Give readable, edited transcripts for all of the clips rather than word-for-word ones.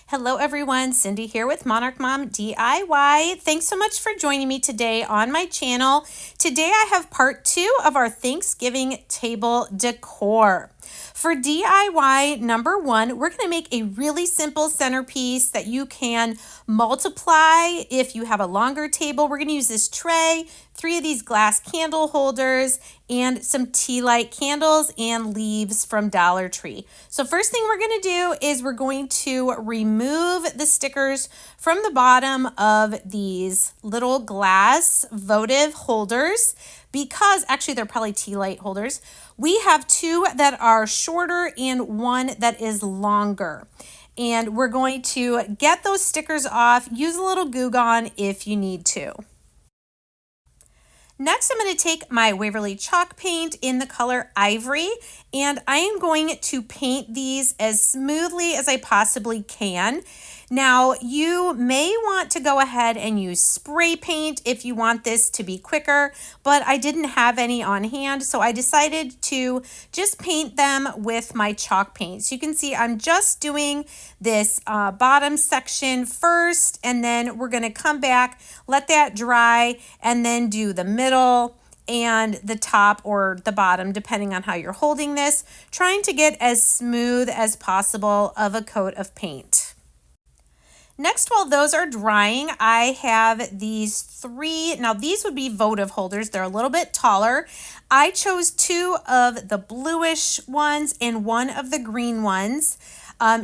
Hello everyone, Cindy here with Monarch Mom DIY. Thanks so much for joining me today on my channel. Today I have part 2 of our Thanksgiving table decor. For DIY number 1, we're going to make a really simple centerpiece that you can multiply if you have a longer table. We're going to use this tray, 3 of these glass candle holders, and some tea light candles and leaves from Dollar Tree. So first thing we're going to do is we're going to remove the stickers from the bottom of these little glass votive holders, because actually they're probably tea light holders. We have 2 that are shorter and 1 that is longer. And we're going to get those stickers off. Use a little Goo Gone if you need to. Next, I'm going to take my Waverly chalk paint in the color Ivory, and I am going to paint these as smoothly as I possibly can. Now, you may want to go ahead and use spray paint if you want this to be quicker, but I didn't have any on hand, so I decided to just paint them with my chalk paint. So you can see I'm just doing this bottom section first, and then we're going to come back, let that dry, and then do the middle and the top or the bottom, depending on how you're holding this, trying to get as smooth as possible of a coat of paint. Next, while those are drying, I have these 3. Now, these would be votive holders. They're a little bit taller. I chose 2 of the bluish ones and 1 of the green ones.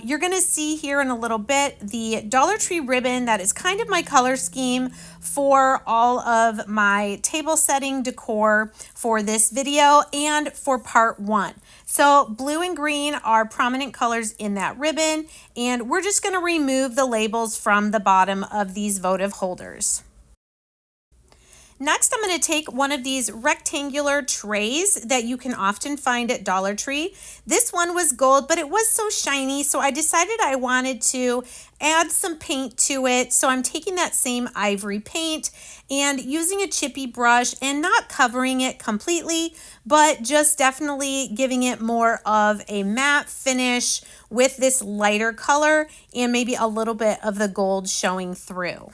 You're going to see here in a little bit the Dollar Tree ribbon that is kind of my color scheme for all of my table setting decor for this video and for part 1. So blue and green are prominent colors in that ribbon, and we're just going to remove the labels from the bottom of these votive holders. Next, I'm going to take one of these rectangular trays that you can often find at Dollar Tree. This one was gold, but it was so shiny, so I decided I wanted to add some paint to it. So I'm taking that same ivory paint and using a chippy brush and not covering it completely, but just definitely giving it more of a matte finish with this lighter color and maybe a little bit of the gold showing through.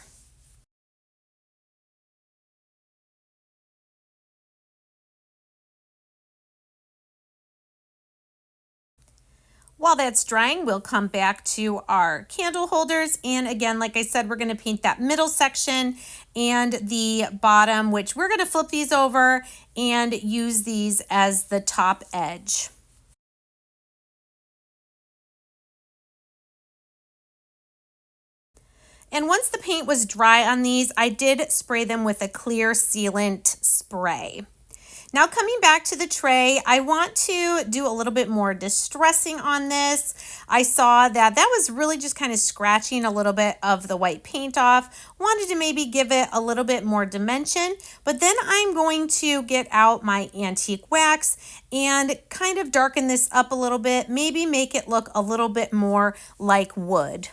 While that's drying, we'll come back to our candle holders. And again, like I said, we're going to paint that middle section and the bottom, which we're going to flip these over and use these as the top edge. And once the paint was dry on these, I did spray them with a clear sealant spray. Now coming back to the tray, I want to do a little bit more distressing on this. I saw that was really just kind of scratching a little bit of the white paint off. Wanted to maybe give it a little bit more dimension, but then I'm going to get out my antique wax and kind of darken this up a little bit, maybe make it look a little bit more like wood.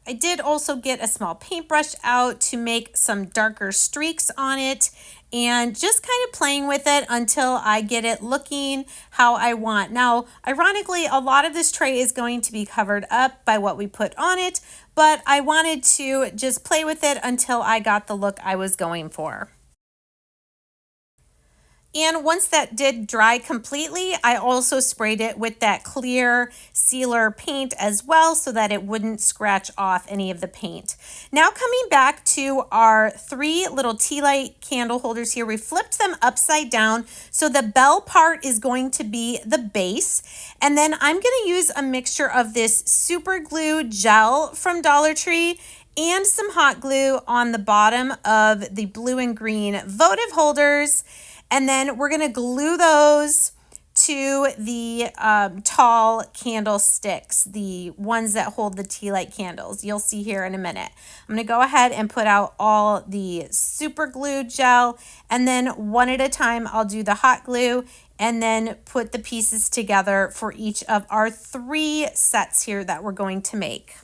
I did also get a small paintbrush out to make some darker streaks on it and just kind of playing with it until I get it looking how I want. Now, ironically, a lot of this tray is going to be covered up by what we put on it, but I wanted to just play with it until I got the look I was going for. And once that did dry completely, I also sprayed it with that clear sealer paint as well so that it wouldn't scratch off any of the paint. Now coming back to our 3 little tea light candle holders here, we flipped them upside down. So the bell part is going to be the base. And then I'm going to use a mixture of this super glue gel from Dollar Tree and some hot glue on the bottom of the blue and green votive holders. And then we're going to glue those to the tall candlesticks, the ones that hold the tea light candles. You'll see here in a minute. I'm going to go ahead and put out all the super glue gel, and then one at a time I'll do the hot glue and then put the pieces together for each of our 3 sets here that we're going to make.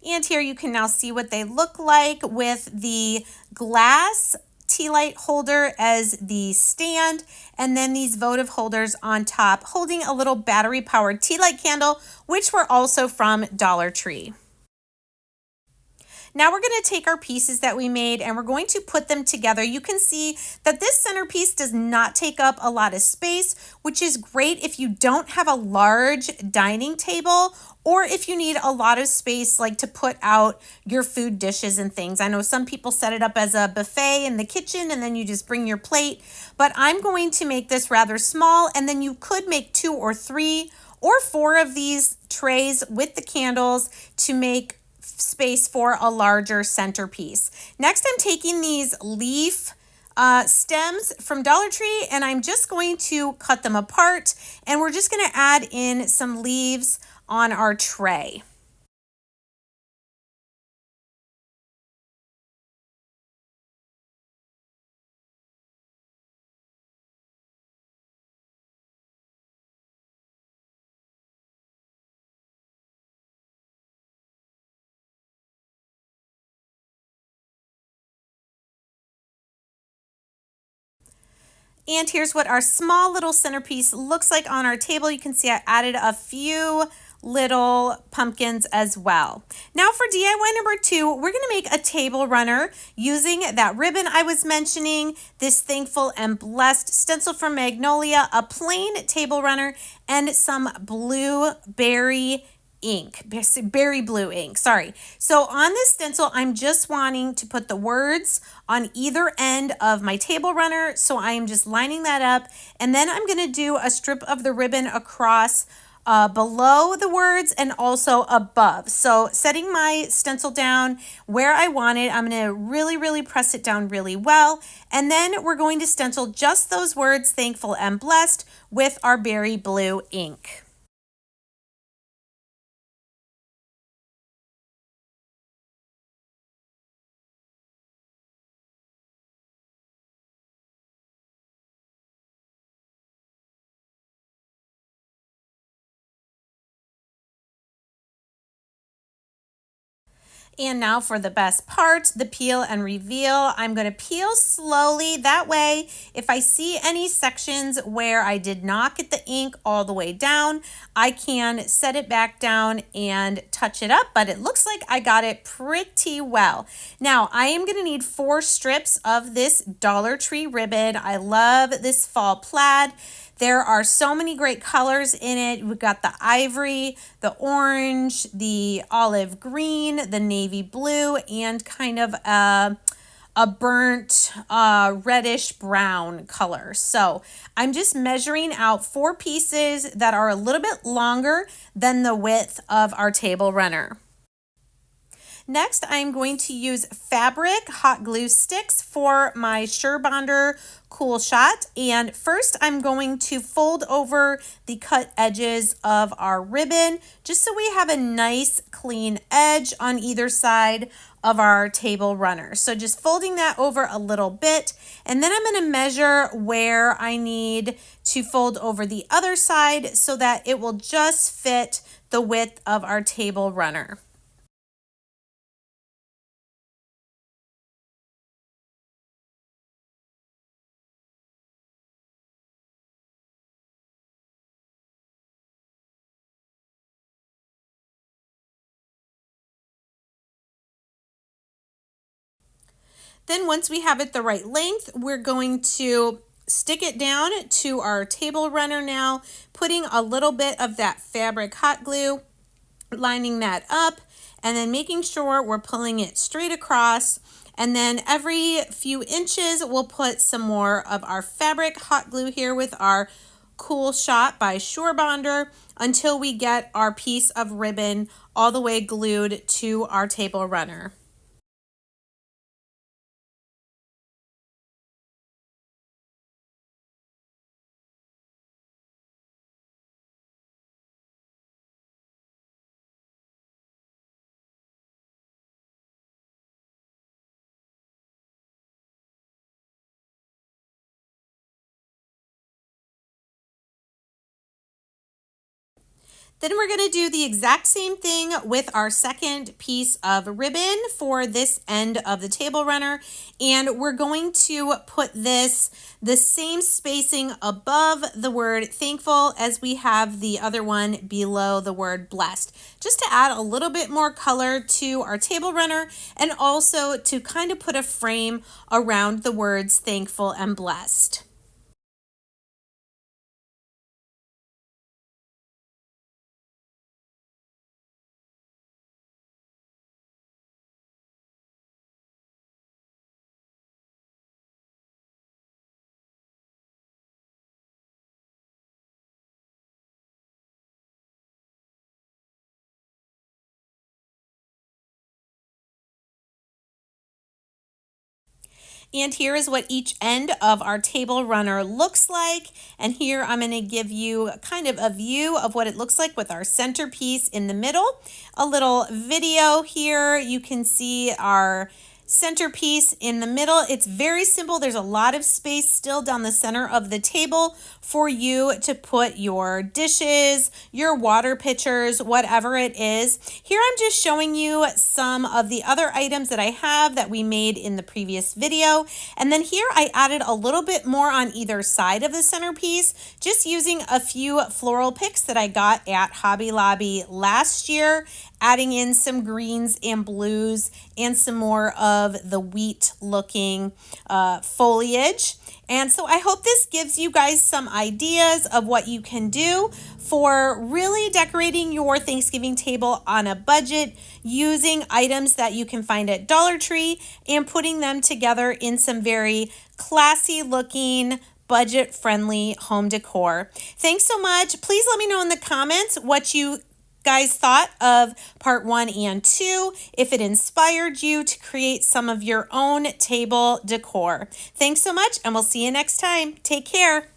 And here you can now see what they look like with the glass tea light holder as the stand, and then these votive holders on top holding a little battery powered tea light candle, which were also from Dollar Tree. Now we're going to take our pieces that we made and we're going to put them together. You can see that this centerpiece does not take up a lot of space, which is great if you don't have a large dining table or if you need a lot of space like to put out your food dishes and things. I know some people set it up as a buffet in the kitchen and then you just bring your plate, but I'm going to make this rather small, and then you could make 2 or 3 or 4 of these trays with the candles to make space for a larger centerpiece. Next, I'm taking these leaf stems from Dollar Tree and I'm just going to cut them apart, and we're just going to add in some leaves on our tray. And here's what our small little centerpiece looks like on our table. You can see I added a few little pumpkins as well. Now for DIY number 2, we're going to make a table runner using that ribbon I was mentioning, this Thankful and Blessed stencil from Magnolia, a plain table runner, and some blueberry ink, berry blue ink, sorry. So on this stencil, I'm just wanting to put the words on either end of my table runner. So I am just lining that up, and then I'm going to do a strip of the ribbon across below the words and also above. So setting my stencil down where I want it, I'm going to really press it down really well. And then we're going to stencil just those words, Thankful and Blessed, with our berry blue ink. And now for the best part, the peel and reveal. I'm going to peel slowly. That way, if I see any sections where I did not get the ink all the way down, I can set it back down and touch it up. But it looks like I got it pretty well. Now, I am going to need 4 strips of this Dollar Tree ribbon. I love this fall plaid. There are so many great colors in it. We've got the ivory, the orange, the olive green, the navy blue, and kind of a burnt reddish brown color. So I'm just measuring out 4 pieces that are a little bit longer than the width of our table runner. Next, I'm going to use fabric hot glue sticks for my SureBonder Cool Shot. And first, I'm going to fold over the cut edges of our ribbon just so we have a nice clean edge on either side of our table runner. So just folding that over a little bit, and then I'm going to measure where I need to fold over the other side so that it will just fit the width of our table runner. Then once we have it the right length, we're going to stick it down to our table runner now, putting a little bit of that fabric hot glue lining that up and then making sure we're pulling it straight across. And then every few inches, we'll put some more of our fabric hot glue here with our Cool Shot by Sure Bonder until we get our piece of ribbon all the way glued to our table runner. Then we're going to do the exact same thing with our second piece of ribbon for this end of the table runner. And we're going to put this the same spacing above the word thankful as we have the other one below the word blessed, just to add a little bit more color to our table runner and also to kind of put a frame around the words thankful and blessed. And here is what each end of our table runner looks like. And here I'm going to give you kind of a view of what it looks like with our centerpiece in the middle. A little video here. You can see our centerpiece in the middle. It's very simple. There's a lot of space still down the center of the table for you to put your dishes, your water pitchers, whatever it is. Here I'm just showing you some of the other items that I have that we made in the previous video. And then here I added a little bit more on either side of the centerpiece, just using a few floral picks that I got at Hobby Lobby last year, adding in some greens and blues and some more of the wheat looking foliage. And so I hope this gives you guys some ideas of what you can do for really decorating your Thanksgiving table on a budget using items that you can find at Dollar Tree and putting them together in some very classy looking, budget friendly home decor. Thanks so much. Please let me know in the comments what you guys thought of part 1 and 2, if it inspired you to create some of your own table decor. Thanks so much, and we'll see you next time. Take care.